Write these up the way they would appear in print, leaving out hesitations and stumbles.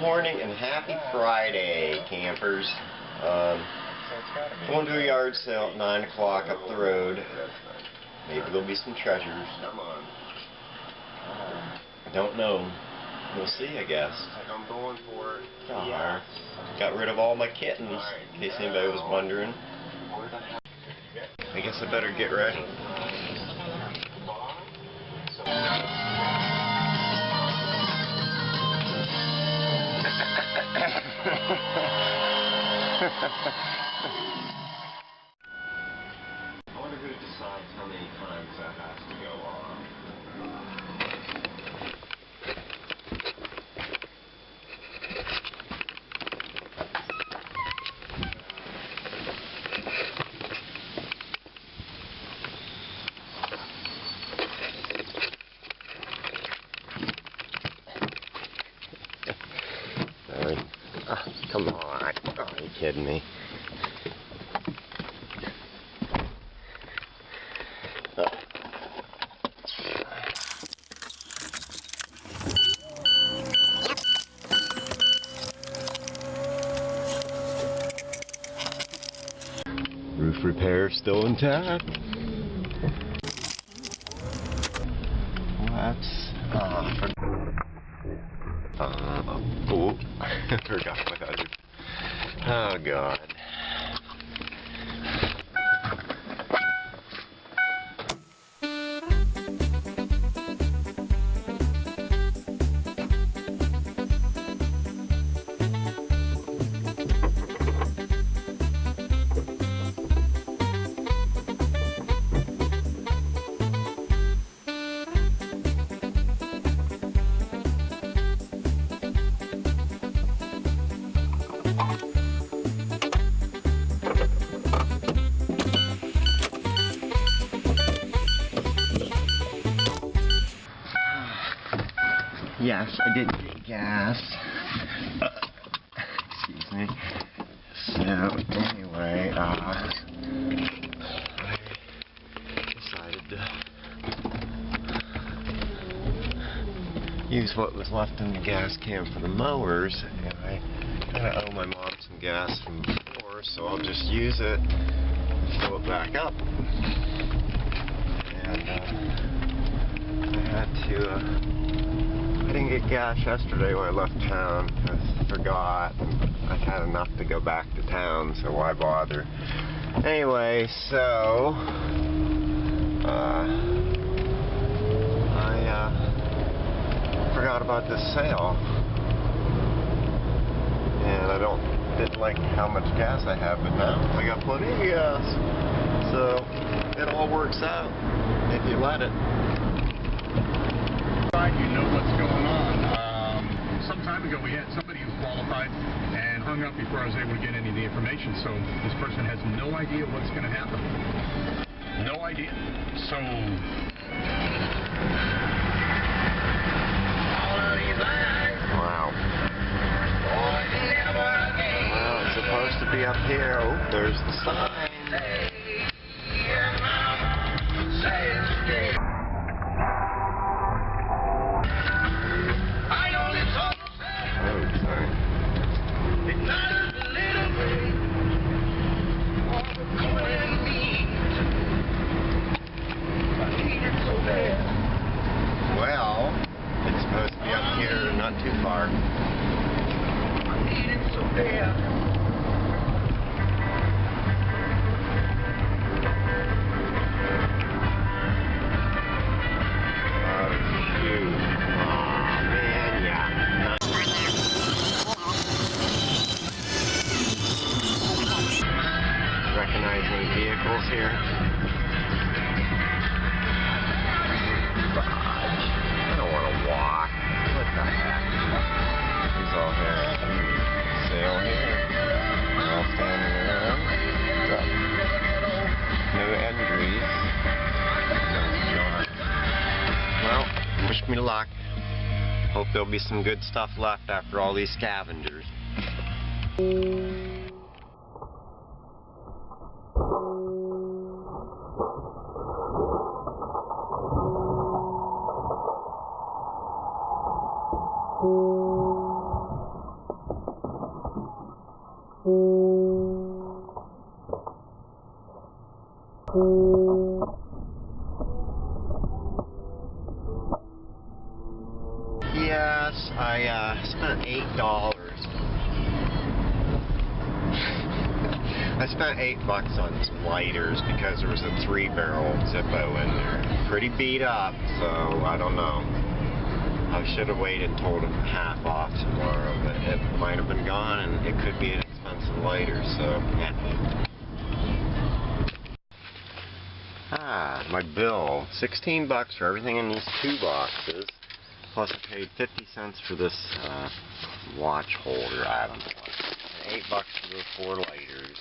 morning and happy Friday, campers. Going to a yard sale at 9 o'clock up the road. Maybe there'll be some treasures. Don't know. We'll see, I guess. I'm going for it. Got rid of all my kittens, in case anybody was wondering. I guess I better get ready. I wonder who decides how many times that has to go on. Come on. Oh, are you kidding me? Roof repair still intact. Oh, I forgot what I did. Oh, God. Yes, I did get gas. Excuse me. So, anyway, I decided to use what was left in the gas can for the mowers, and I kind of owe my mom some gas from before, so I'll just use it and fill it back up. And I had to. I didn't get gas yesterday when I left town because I forgot. I had enough to go back to town, so why bother? Anyway, so I forgot about this sale, and I didn't like how much gas I have, but now I got plenty of gas, so it all works out if you let it. You know what's going on. Some time ago we had somebody who qualified and hung up before I was able to get any of the information, so this person has no idea what's going to happen. No idea. So wow. Well, it's supposed to be up here. Oh, there's the sign. Well, it's supposed to be up here, not too far. I need it so bad. Oh, shoot. Oh, man, yeah. Recognizing vehicles here. I don't want to walk. What the heck? He's all here. Sale here. All standing around. No entries. Well, wish me luck. Hope there'll be some good stuff left after all these scavengers. Yes, I spent $8. I spent $8 on some lighters because there was a 3-barrel Zippo in there. Pretty beat up, so I don't know. I should have waited and told him half off tomorrow, but it might have been gone and it could be an expensive lighter, so yeah. Ah, my bill. $16 for everything in these 2 boxes. Plus I paid 50 cents for this watch holder, I don't know. And $8 for those 4 lighters.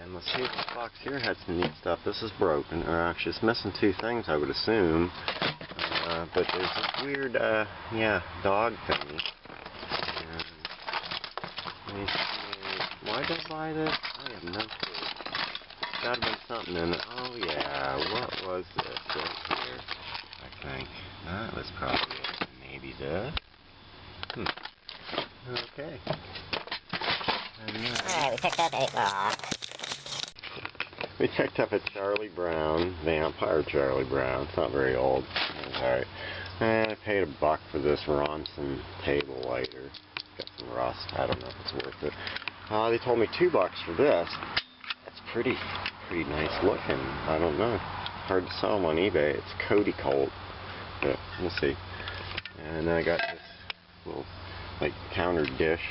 And let's see if this box here had some neat stuff. This is broken, or actually it's missing 2 things I would assume. But there's this weird, yeah, dog thingy. And let me see, why did I buy this? I have no clue. Gotta be something in it. Oh yeah, what was this right here? I think that was probably it. Maybe this. Okay. Alright, we picked up $8. We picked up a Charlie Brown, Vampire Charlie Brown. It's not very old. Alright. And I paid $1 for this Ronson table lighter. Got some rust. I don't know if it's worth it. They told me $2 for this. It's pretty nice looking. I don't know. Hard to sell them on eBay. It's Cody Colt. But we'll see. And then I got this little like counter dish,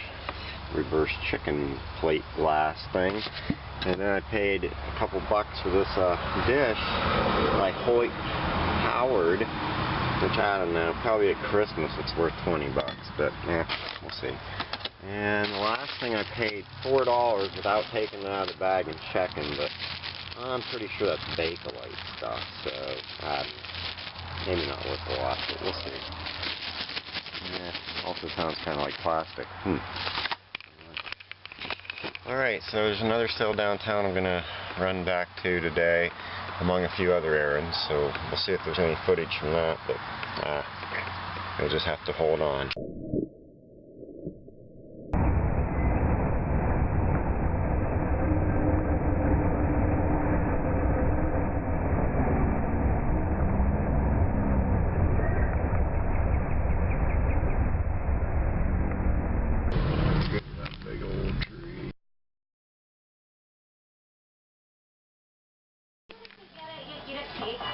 reverse chicken plate glass thing. And then I paid a couple bucks for this dish by Hoyt Howard, which I don't know, probably at Christmas it's worth $20, but we'll see. And the last thing I paid $4 without taking it out of the bag and checking, but I'm pretty sure that's Bakelite stuff, so maybe not worth a lot, but we'll see. Yeah, also sounds kind of like plastic. Alright, so there's another sale downtown I'm going to run back to today, among a few other errands, so we'll see if there's any footage from that, but you'll just have to hold on. You don't take it.